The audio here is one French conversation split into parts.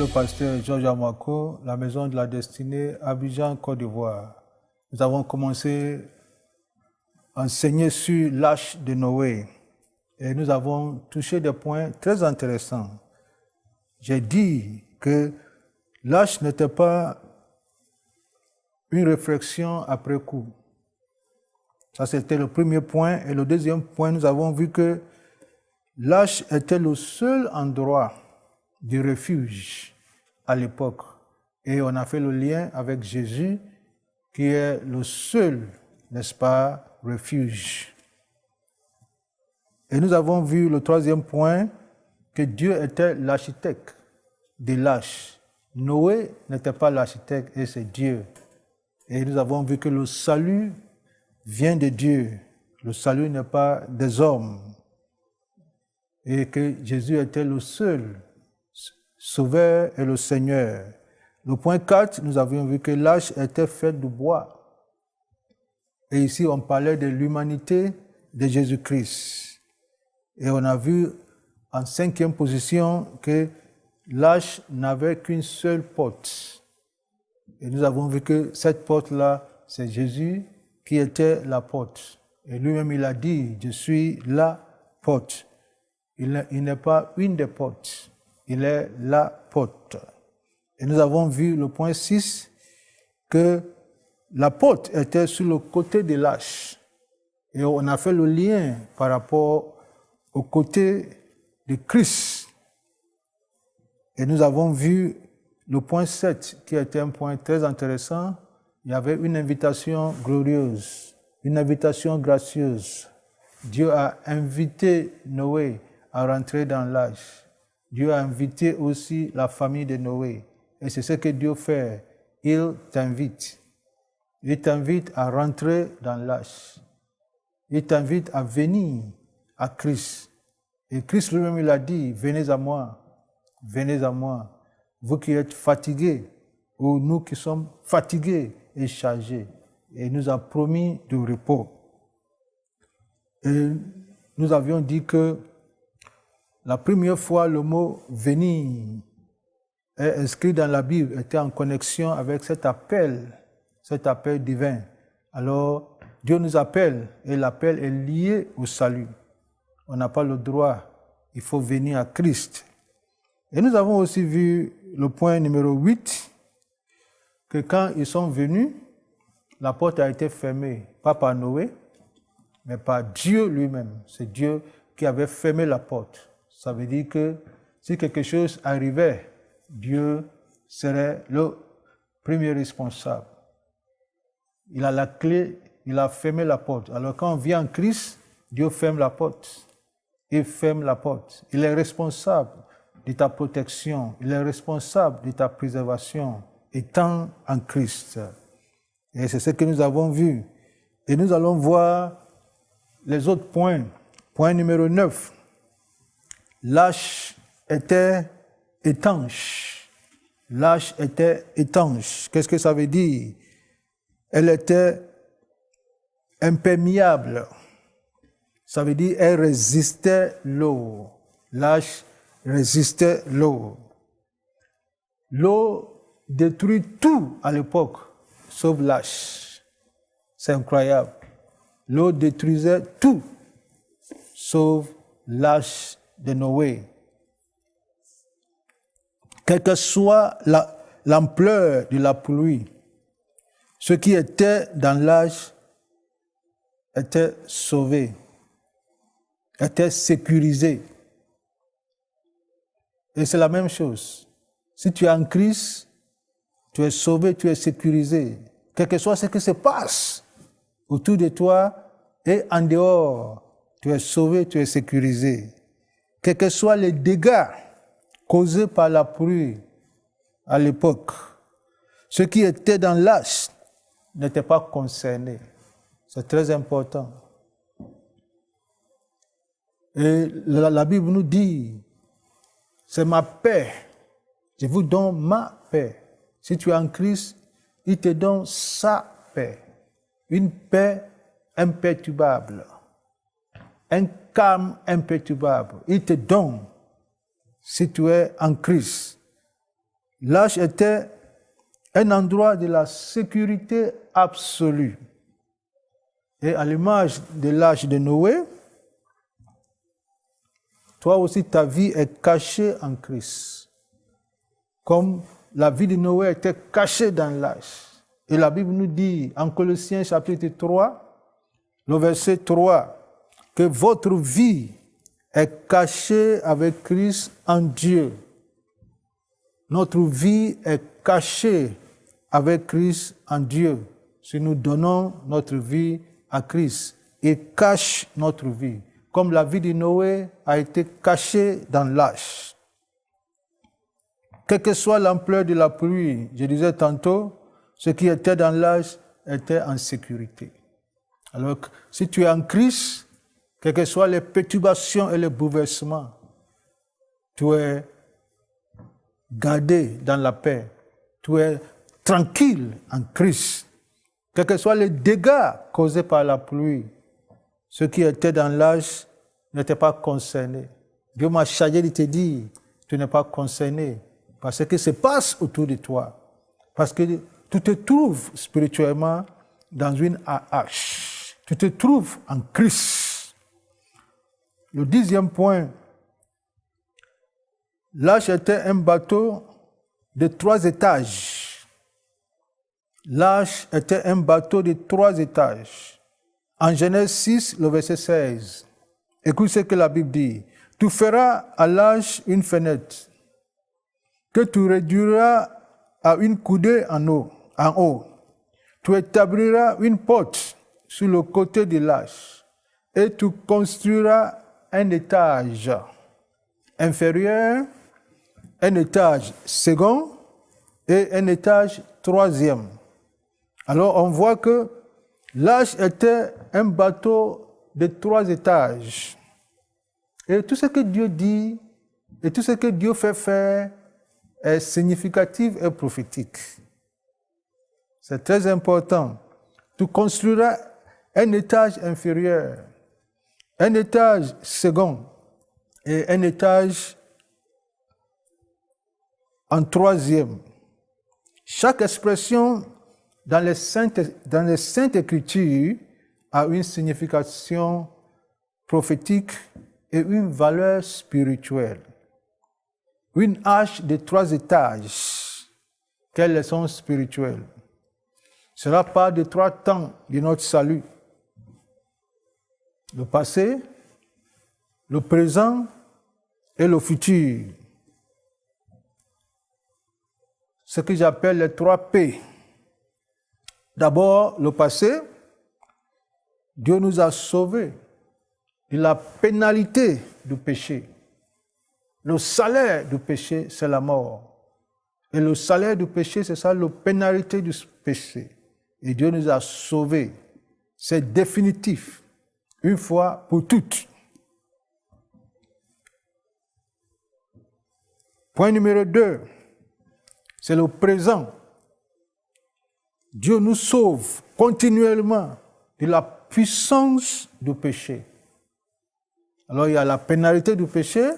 le pasteur Georges Amako, la Maison de la Destinée, Abidjan, Côte d'Ivoire. Nous avons commencé à enseigner sur l'Arche de Noé et nous avons touché des points très intéressants. J'ai dit que l'Arche n'était pas une réflexion après coup. Ça, c'était le premier point. Et le deuxième point, nous avons vu que l'Arche était le seul endroit de refuge à l'époque. Et on a fait le lien avec Jésus, qui est le seul, n'est-ce pas, refuge. Et nous avons vu le troisième point, que Dieu était l'architecte de l'Arche. Noé n'était pas l'architecte et c'est Dieu. Et nous avons vu que le salut vient de Dieu. Le salut n'est pas des hommes. Et que Jésus était le seul Sauveur et le Seigneur. Le point 4, nous avions vu que l'Arche était faite de bois. Et ici, on parlait de l'humanité de Jésus-Christ. Et on a vu en cinquième position que l'Arche n'avait qu'une seule porte. Et nous avons vu que cette porte-là, c'est Jésus qui était la porte. Et lui-même, il a dit, je suis la porte. Il n'est pas une des portes. Il est la porte. Et nous avons vu le point 6, que la porte était sur le côté de l'Arche. Et on a fait le lien par rapport au côté de Christ. Et nous avons vu le point 7, qui était un point très intéressant. Il y avait une invitation glorieuse, une invitation gracieuse. Dieu a invité Noé à rentrer dans l'Arche. Dieu a invité aussi la famille de Noé. Et c'est ce que Dieu fait. Il t'invite. Il t'invite à rentrer dans l'Arche. Il t'invite à venir à Christ. Et Christ lui-même, il a dit, venez à moi, vous qui êtes fatigués, ou nous qui sommes fatigués et chargés. Et il nous a promis du repos. Et nous avions dit que la première fois, le mot « venir » est inscrit dans la Bible, était en connexion avec cet appel divin. Alors, Dieu nous appelle, et l'appel est lié au salut. On n'a pas le droit, il faut venir à Christ. Et nous avons aussi vu le point numéro 8, que quand ils sont venus, la porte a été fermée, pas par Noé, mais par Dieu lui-même. C'est Dieu qui avait fermé la porte. Ça veut dire que si quelque chose arrivait, Dieu serait le premier responsable. Il a la clé, il a fermé la porte. Alors quand on vient en Christ, Dieu ferme la porte. Il ferme la porte. Il est responsable de ta protection. Il est responsable de ta préservation étant en Christ. Et c'est ce que nous avons vu. Et nous allons voir les autres points. Point numéro 9. L'Arche était étanche. L'Arche était étanche. Qu'est-ce que ça veut dire? Elle était imperméable. Ça veut dire qu'elle résistait l'eau. L'Arche résistait l'eau. L'eau détruit tout à l'époque, sauf l'Arche. C'est incroyable. L'eau détruisait tout, sauf l'Arche de Noé. Quelle que soit l'ampleur de la pluie, ceux qui étaient dans l'Arche étaient sauvés, étaient sécurisés. Et c'est la même chose. Si tu es en Christ, tu es sauvé, tu es sécurisé. Quel que soit ce qui se passe autour de toi et en dehors, tu es sauvé, tu es sécurisé. Quels que soient les dégâts causés par la pluie à l'époque, ceux qui étaient dans l'Arche n'étaient pas concernés. C'est très important. Et la Bible nous dit, c'est ma paix. Je vous donne ma paix. Si tu es en Christ, il te donne sa paix. Une paix imperturbable. Un calme imperturbable. Il te donne, si tu es en Christ. l'arche était un endroit de la sécurité absolue. Et à l'image de l'arche de Noé, toi aussi ta vie est cachée en Christ. Comme la vie de Noé était cachée dans l'arche. Et la Bible nous dit en Colossiens chapitre 3, le verset 3, que votre vie est cachée avec Christ en Dieu. Notre vie est cachée avec Christ en Dieu. Si nous donnons notre vie à Christ, il cache notre vie. Comme la vie de Noé a été cachée dans l'arche. Quelle que soit l'ampleur de la pluie, je disais tantôt, ce qui était dans l'arche était en sécurité. Alors, si tu es en Christ, quelles que soient les perturbations et les bouleversements, tu es gardé dans la paix. Tu es tranquille en Christ. Quels que soient les dégâts causés par la pluie, ceux qui étaient dans l'arche n'étaient pas concernés. Dieu m'a chargé de te dire, tu n'es pas concerné par ce qui se passe autour de toi. Parce que tu te trouves spirituellement dans une arche. Tu te trouves en Christ. Le 10e point, l'arche était un bateau de 3 étages. L'arche était un bateau de 3 étages. En Genèse 6, le verset 16, écoute ce que la Bible dit. Tu feras à l'arche une fenêtre que tu réduiras à une coudée en haut. Tu établiras une porte sur le côté de l'arche et tu construiras un étage inférieur, un étage second et un étage troisième. Alors on voit que l'arche était un bateau de 3 étages. Et tout ce que Dieu dit et tout ce que Dieu fait faire est significatif et prophétique. C'est très important. Tu construiras un étage inférieur, un étage second et un étage en troisième. Chaque expression dans les Saintes Écritures a une signification prophétique et une valeur spirituelle. Une arche de 3 étages. Quelle leçon spirituelle? Cela part de 3 temps de notre salut. Le passé, le présent et le futur. Ce que j'appelle les 3 P. D'abord, le passé. Dieu nous a sauvés de la pénalité du péché. Le salaire du péché, c'est la mort. Et le salaire du péché, c'est ça, la pénalité du péché. Et Dieu nous a sauvés. C'est définitif, une fois pour toutes. Point numéro 2, c'est le présent. Dieu nous sauve continuellement de la puissance du péché. Alors il y a la pénalité du péché,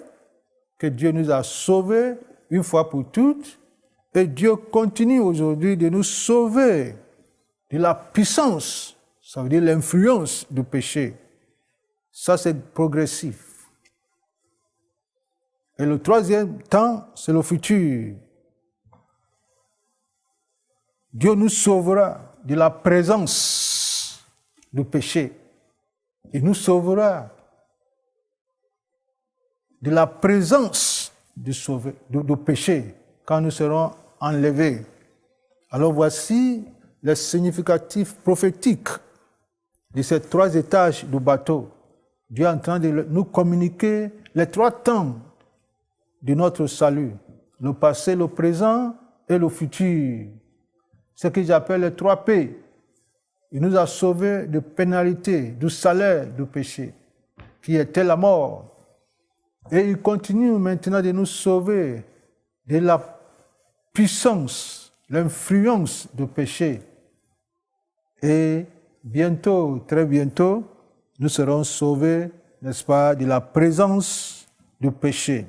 que Dieu nous a sauvés une fois pour toutes, et Dieu continue aujourd'hui de nous sauver de la puissance, ça veut dire l'influence du péché. Ça, c'est progressif. Et le 3e temps, c'est le futur. Dieu nous sauvera de la présence du péché. Il nous sauvera de la présence du péché quand nous serons enlevés. Alors voici les significatifs prophétiques de ces 3 étages du bateau. Dieu est en train de nous communiquer les 3 temps de notre salut. Le passé, le présent et le futur. Ce que j'appelle les 3 P. Il nous a sauvés de pénalité, du salaire du péché, qui était la mort. Et il continue maintenant de nous sauver de la puissance, l'influence du péché. Et bientôt, très bientôt, nous serons sauvés, n'est-ce pas, de la présence du péché.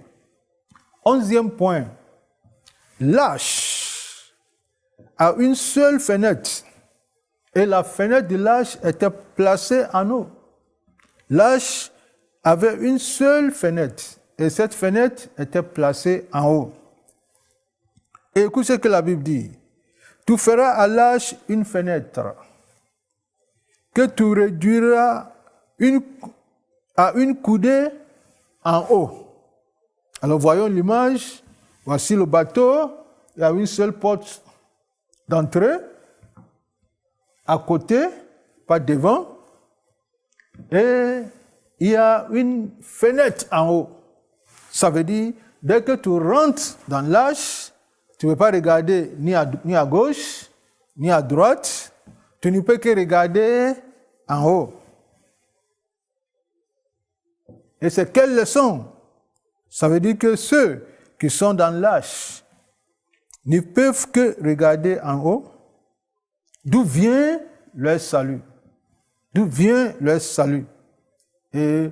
11e point, lâche a une seule fenêtre. Et la fenêtre de l'arche était placée en haut. L'arche avait une seule fenêtre. Et cette fenêtre était placée en haut. Et écoute ce que la Bible dit. Tu feras à l'arche une fenêtre que tu réduiras à une coudée en haut. Alors voyons l'image. Voici le bateau. Il y a une seule porte d'entrée. À côté, pas devant. Et il y a une fenêtre en haut. Ça veut dire, dès que tu rentres dans l'arche, tu ne peux pas regarder ni à gauche, ni à droite. Tu ne peux que regarder en haut. Et c'est quelle leçon? Ça veut dire que ceux qui sont dans l'arche ne peuvent que regarder en haut. D'où vient leur salut? D'où vient leur salut? Et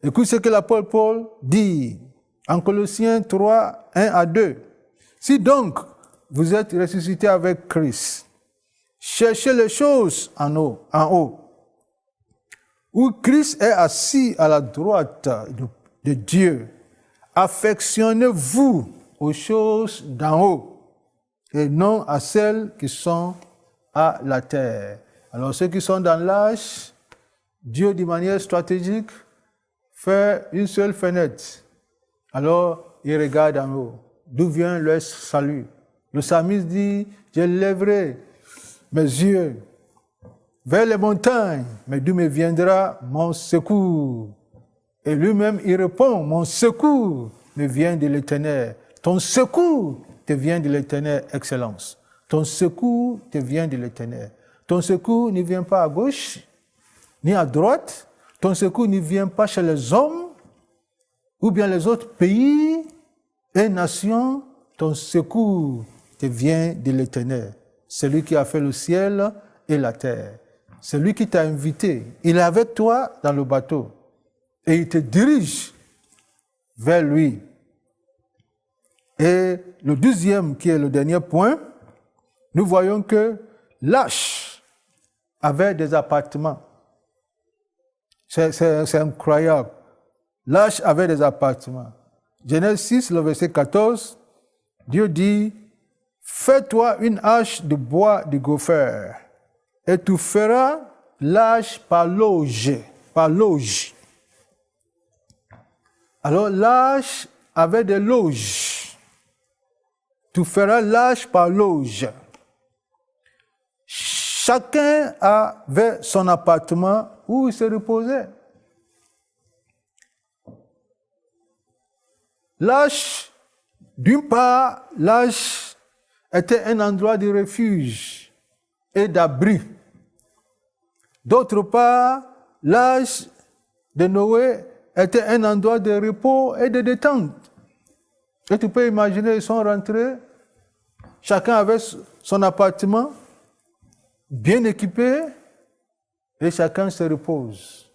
écoute ce que l'apôtre Paul dit en Colossiens 3, 1 à 2. Si donc vous êtes ressuscités avec Christ, cherchez les choses en haut, où Christ est assis à la droite de Dieu. Affectionnez-vous aux choses d'en haut et non à celles qui sont à la terre. Alors ceux qui sont dans l'arche, Dieu de manière stratégique fait une seule fenêtre. Alors ils regardent en haut. D'où vient leur salut? Le psalmiste dit, je lèverai mes yeux vers les montagnes, mais d'où me viendra mon secours? Et lui-même, il répond, mon secours me vient de l'Éternel. Ton secours te vient de l'Éternel, Excellence. Ton secours te vient de l'Éternel. Ton secours ne vient pas à gauche, ni à droite. Ton secours ne vient pas chez les hommes, ou bien les autres pays et nations. Ton secours te vient de l'Éternel. C'est lui qui a fait le ciel et la terre. C'est lui qui t'a invité. Il est avec toi dans le bateau. Et il te dirige vers lui. Et le deuxième, qui est le dernier point, nous voyons que l'arche avait des appartements. C'est incroyable. L'arche avait des appartements. Genèse 6, le verset 14, Dieu dit, « Fais-toi une arche de bois de gopher, et tu feras l'arche par loge. » Par loge. Alors l'arche avait des loges. Tu feras l'arche par loge. Chacun avait son appartement où il se reposait. L'arche, d'une part, l'arche était un endroit de refuge et d'abri. D'autre part, l'arche de Noé était un endroit de repos et de détente. Et tu peux imaginer, ils sont rentrés, chacun avait son appartement, bien équipé, et chacun se repose.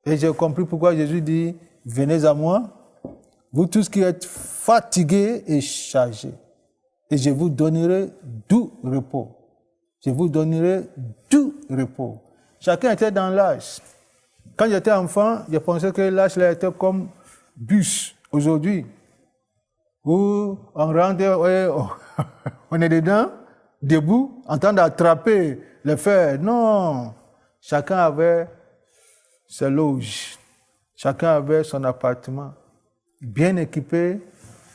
Et j'ai compris pourquoi Jésus dit, venez à moi, vous tous qui êtes fatigués et chargés, et je vous donnerai du repos. Je vous donnerai du repos. Chacun était dans l'arche. Quand j'étais enfant, je pensais que l'arche était comme bus aujourd'hui, où on rentre, on est dedans, debout, en train d'attraper les fers. Non, chacun avait ses loges, chacun avait son appartement, bien équipé,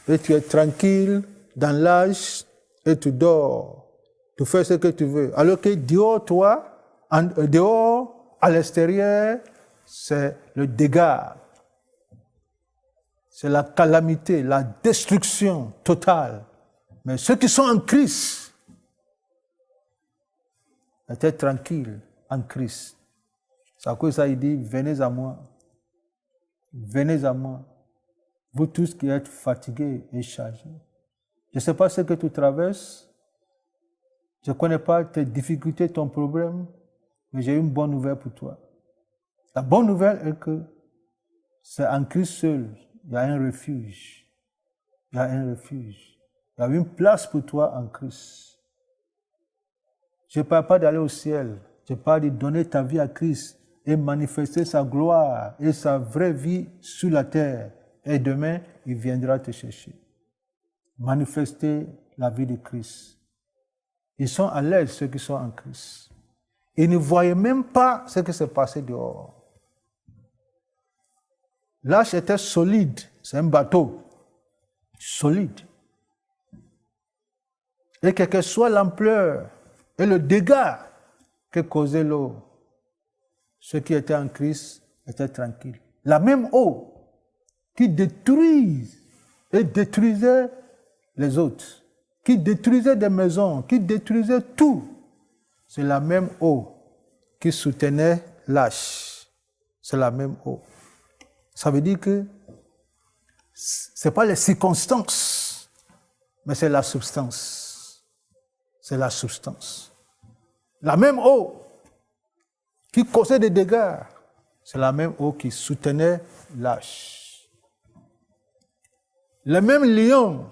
et tu es tranquille dans l'arche et tu dors. Tu fais ce que tu veux. Alors que dehors, dehors, à l'extérieur, c'est le dégât. C'est la calamité, la destruction totale. Mais ceux qui sont en Christ étaient tranquilles en Christ. C'est à cause de ça il dit, venez à moi. Venez à moi. Vous tous qui êtes fatigués et chargés. Je ne sais pas ce que tu traverses. Je ne connais pas tes difficultés, ton problème. Mais j'ai une bonne nouvelle pour toi. La bonne nouvelle est que c'est en Christ seul. Il y a un refuge. Il y a un refuge. Il y a une place pour toi en Christ. Je ne parle pas d'aller au ciel. Je parle de donner ta vie à Christ et manifester sa gloire et sa vraie vie sur la terre. Et demain, il viendra te chercher. Manifester la vie de Christ. Ils sont à l'aise, ceux qui sont en Christ. Ils ne voyaient même pas ce qui s'est passé dehors. L'arche était solide. C'est un bateau solide. Et quelle que soit l'ampleur et le dégât que causait l'eau, ceux qui étaient en Christ étaient tranquilles. La même eau qui détruisait et détruisait les autres, qui détruisait des maisons, qui détruisait tout, c'est la même eau qui soutenait l'arche. C'est la même eau. Ça veut dire que ce n'est pas les circonstances, mais c'est la substance. C'est la substance. La même eau qui causait des dégâts, c'est la même eau qui soutenait l'arche. Les mêmes lions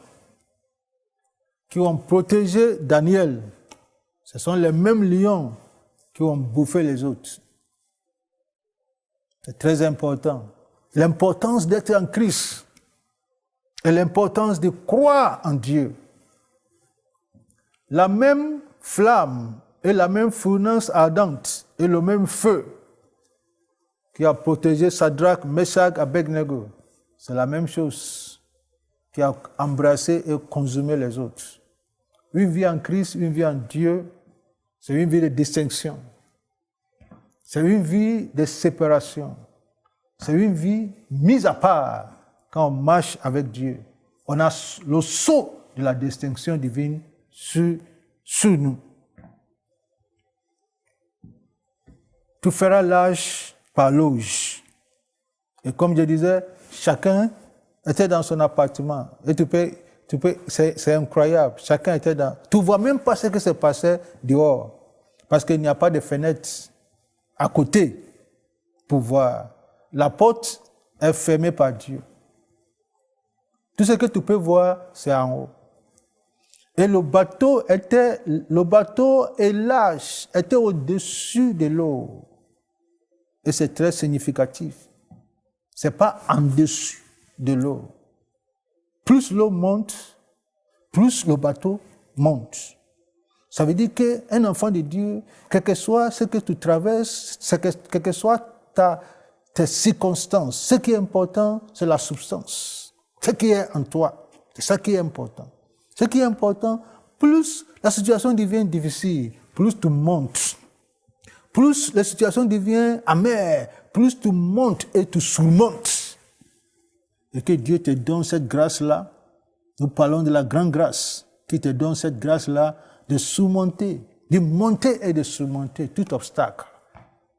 qui ont protégé Daniel, ce sont les mêmes lions qui ont bouffé les autres. C'est très important. L'importance d'être en Christ et l'importance de croire en Dieu. La même flamme et la même fournaise ardente et le même feu qui a protégé Shadrach, Meshach, Abednego, c'est la même chose qui a embrassé et consumé les autres. Une vie en Christ, une vie en Dieu, c'est une vie de distinction. C'est une vie de séparation. C'est une vie mise à part quand on marche avec Dieu. On a le sceau de la distinction divine sur nous. Tu feras l'âge par l'auge. Et comme je disais, chacun était dans son appartement. Et c'est incroyable. Chacun était dans... Tu ne vois même pas ce qui se passait dehors. Parce qu'il n'y a pas de fenêtre à côté pour voir. La porte est fermée par Dieu. Tout ce que tu peux voir, c'est en haut. Et le bateau et l'arche étaient au-dessus de l'eau. Et c'est très significatif. Ce n'est pas en dessus de l'eau. Plus l'eau monte, plus le bateau monte. Ça veut dire qu'un enfant de Dieu, quel que soit ce que tu traverses, quelle que soit tes circonstances, ce qui est important, c'est la substance. Ce qui est en toi, c'est ça qui est important. Ce qui est important, plus la situation devient difficile, plus tu montes. Plus la situation devient amère, plus tu montes et tu surmontes. Et que Dieu te donne cette grâce-là. Nous parlons de la grande grâce qui te donne cette grâce-là de surmonter, de monter et de surmonter tout obstacle.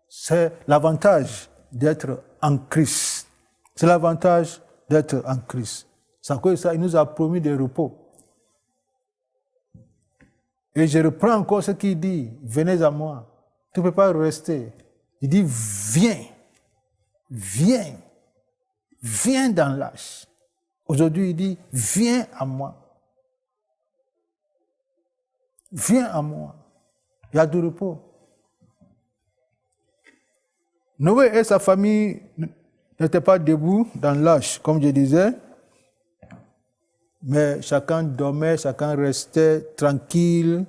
C'est l'avantage d'être en Christ. C'est l'avantage d'être en Christ. C'est à cause de ça, il nous a promis des repos. Et je reprends encore ce qu'il dit, venez à moi. Tu ne peux pas rester. Il dit, viens, viens, viens dans l'âge. Aujourd'hui, il dit, viens à moi. Viens à moi. Il y a du repos. Noé et sa famille n'étaient pas debout dans l'âge, comme je disais, mais chacun dormait, chacun restait tranquille.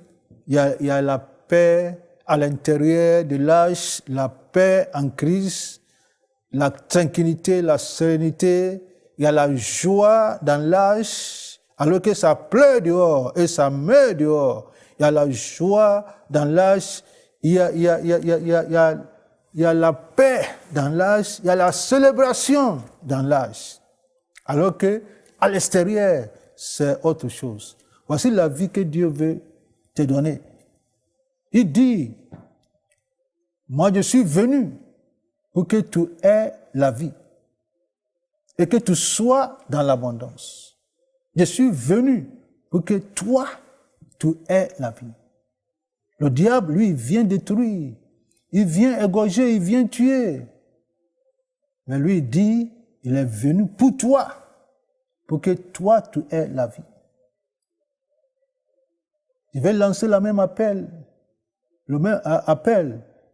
Il y a la paix à l'intérieur de l'âge, la paix en Christ, la tranquillité, la sérénité. Il y a la joie dans l'âge, alors que ça pleut dehors et ça meurt dehors. Il y a la joie dans l'âge, il y a la paix dans l'âge, il y a la célébration dans l'âge. Alors que à l'extérieur, c'est autre chose. Voici la vie que Dieu veut te donner. Il dit, moi je suis venu pour que tu aies la vie et que tu sois dans l'abondance. Je suis venu pour que toi, tu aies la vie. Le diable, lui, vient détruire, il vient égorger, il vient tuer. Mais lui, il dit, il est venu pour toi, pour que toi, tu aies la vie. Je vais lancer le même appel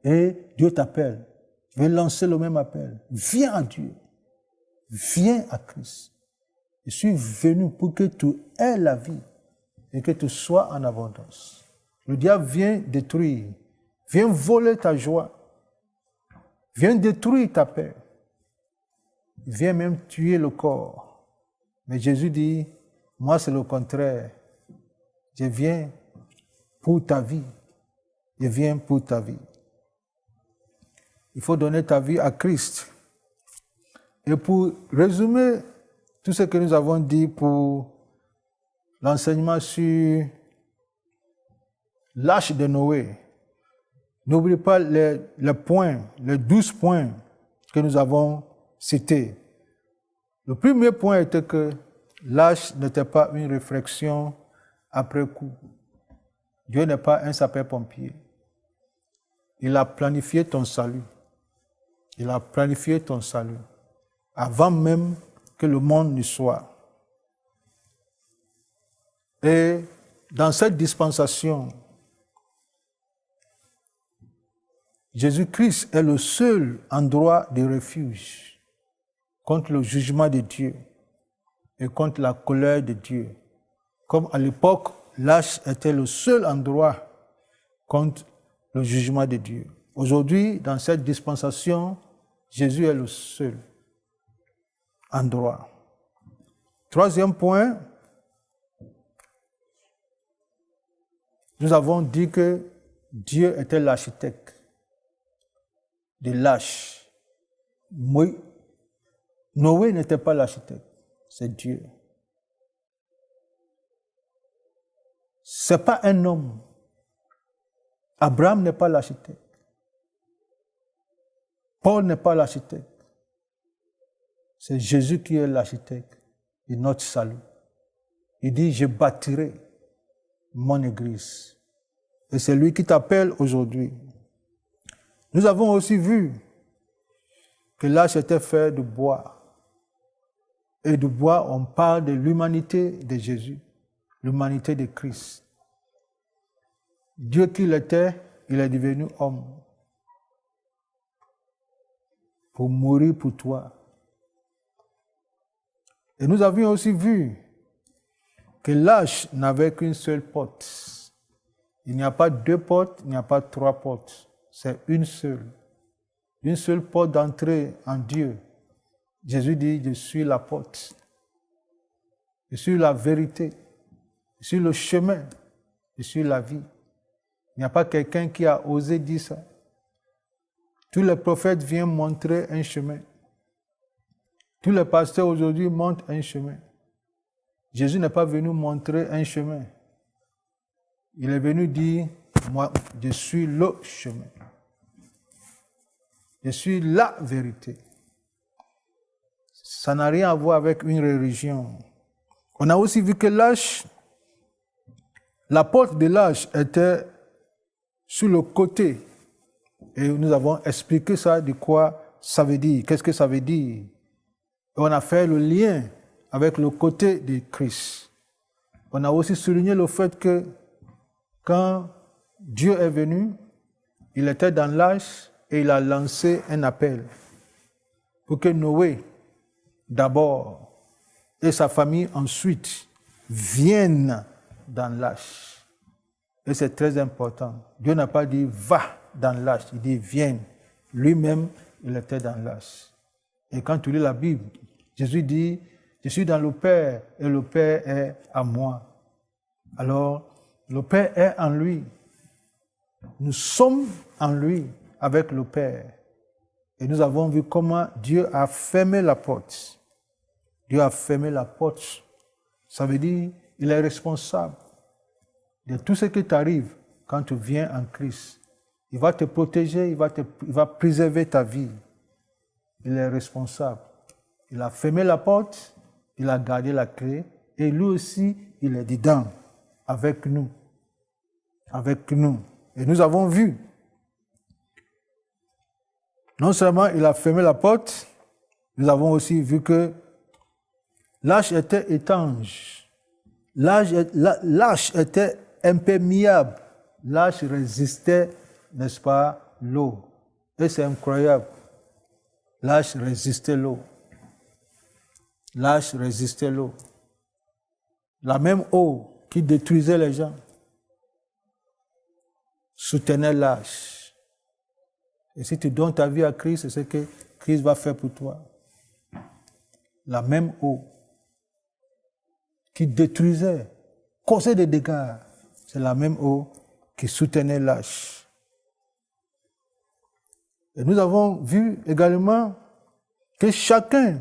et Dieu t'appelle. Je vais lancer le même appel. Viens à Dieu. Viens à Christ. Je suis venu pour que tu aies la vie et que tu sois en abondance. Le diable vient détruire, vient voler ta joie, vient détruire ta paix, vient même tuer le corps. Mais Jésus dit, moi c'est le contraire. Je viens pour ta vie. Je viens pour ta vie. Il faut donner ta vie à Christ. Et pour résumer tout ce que nous avons dit pour l'enseignement sur l'arche de Noé, n'oublie pas les points, les 12 points que nous avons cités. Le premier point était que l'arche n'était pas une réflexion après coup. Dieu n'est pas un sapeur-pompier. Il a planifié ton salut. Il a planifié ton salut avant même que le monde ne soit. Et dans cette dispensation, Jésus-Christ est le seul endroit de refuge contre le jugement de Dieu et contre la colère de Dieu. Comme à l'époque, l'arche était le seul endroit contre le jugement de Dieu. Aujourd'hui, dans cette dispensation, Jésus est le seul endroit. Troisième point, nous avons dit que Dieu était l'architecte de l'arche. Noé n'était pas l'architecte, c'est Dieu. Ce n'est pas un homme. Abraham n'est pas l'architecte. Paul n'est pas l'architecte. C'est Jésus qui est l'architecte de notre salut. Il dit, je bâtirai mon église. Et c'est lui qui t'appelle aujourd'hui. Nous avons aussi vu que l'arche était faite de bois. Et de bois, on parle de l'humanité de Jésus, l'humanité de Christ. Dieu qu'il était, il est devenu homme pour mourir pour toi. Et nous avions aussi vu que l'arche n'avait qu'une seule porte. Il n'y a pas deux portes, il n'y a pas trois portes. C'est une seule. Une seule porte d'entrée en Dieu. Jésus dit, je suis la porte. Je suis la vérité. Je suis le chemin. Je suis la vie. Il n'y a pas quelqu'un qui a osé dire ça. Tous les prophètes viennent montrer un chemin. Tous les pasteurs aujourd'hui montrent un chemin. Jésus n'est pas venu montrer un chemin. Il est venu dire, moi, je suis le chemin. Je suis la vérité. Ça n'a rien à voir avec une religion. On a aussi vu que l'arche, la porte de l'arche était sur le côté. Et nous avons expliqué ça, de quoi ça veut dire, qu'est-ce que ça veut dire. Et on a fait le lien avec le côté de Christ. On a aussi souligné le fait que quand Dieu est venu, il était dans l'arche et il a lancé un appel pour que Noé, d'abord, et sa famille ensuite, viennent dans l'arche. Et c'est très important. Dieu n'a pas dit « va » dans l'arche, il dit « viens ». Lui-même, il était dans l'arche. Et quand tu lis la Bible, Jésus dit « je suis dans le Père et le Père est à moi ». Alors, le Père est en lui. Nous sommes en lui avec le Père. Et nous avons vu comment Dieu a fermé la porte. Dieu a fermé la porte. Ça veut dire qu'il est responsable de tout ce qui t'arrive quand tu viens en Christ. Il va te protéger, il va préserver ta vie. Il est responsable. Il a fermé la porte, il a gardé la clé, et lui aussi, il est dedans, avec nous. Avec nous. Et nous avons vu, non seulement il a fermé la porte, nous avons aussi vu que l'arche était étanche. L'arche était imperméable. L'arche résistait, n'est-ce pas, l'eau. Et c'est incroyable. L'arche résistait l'eau. L'arche résistait l'eau. La même eau qui détruisait les gens soutenait l'arche. Et si tu donnes ta vie à Christ, c'est ce que Christ va faire pour toi. La même eau qui détruisait, causait des dégâts, c'est la même eau qui soutenait l'arche. Et nous avons vu également que chacun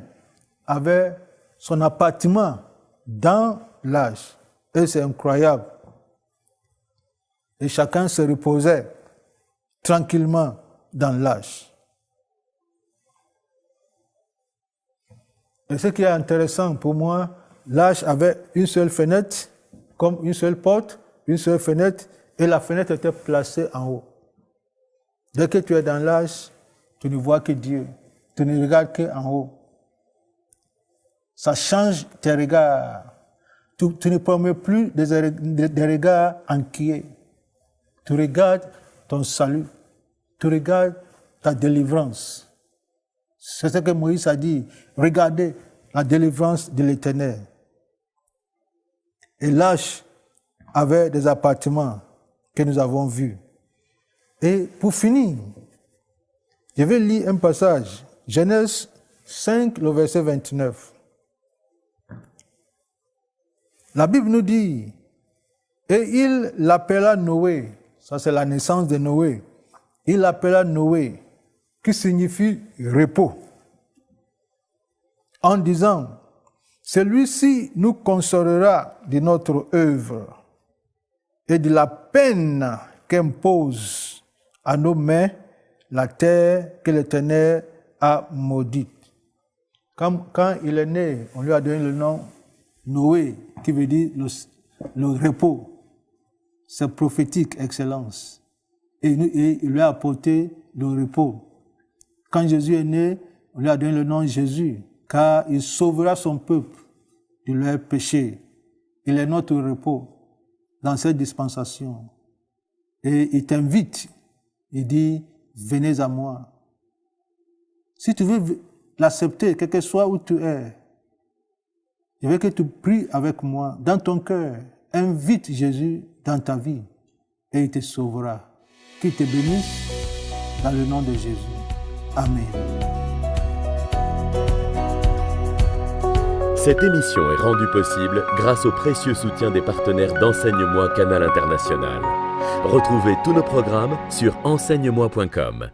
avait son appartement dans l'arche. Et c'est incroyable. Et chacun se reposait tranquillement dans l'arche. Et ce qui est intéressant pour moi, l'arche avait une seule fenêtre, comme une seule porte, une seule fenêtre, et la fenêtre était placée en haut. Dès que tu es dans l'arche, tu ne vois que Dieu. Tu ne regardes qu'en haut. Ça change tes regards. Tu ne promets plus des regards inquiets. Tu regardes ton salut. Tu regardes ta délivrance. C'est ce que Moïse a dit. Regardez la délivrance de l'Éternel. Et l'arche avait des appartements que nous avons vus. Et pour finir, je vais lire un passage. Genèse 5, le verset 29. La Bible nous dit, et il l'appela Noé, ça c'est la naissance de Noé, il l'appela Noé, qui signifie repos, en disant, celui-ci nous consolera de notre œuvre et de la peine qu'impose à nos mains la terre que l'Éternel a maudite. Quand il est né, on lui a donné le nom Noé, qui veut dire le repos. C'est prophétique, excellence. Et il lui a apporté le repos. Quand Jésus est né, on lui a donné le nom Jésus, car il sauvera son peuple de leurs péchés. Il est notre repos dans cette dispensation. Et il t'invite, il dit, venez à moi. Si tu veux l'accepter, quel que soit où tu es, je veux que tu pries avec moi, dans ton cœur. Invite Jésus dans ta vie et il te sauvera. Qu'il te bénisse dans le nom de Jésus. Amen. Cette émission est rendue possible grâce au précieux soutien des partenaires d'Enseigne-moi Canal International. Retrouvez tous nos programmes sur enseigne-moi.com.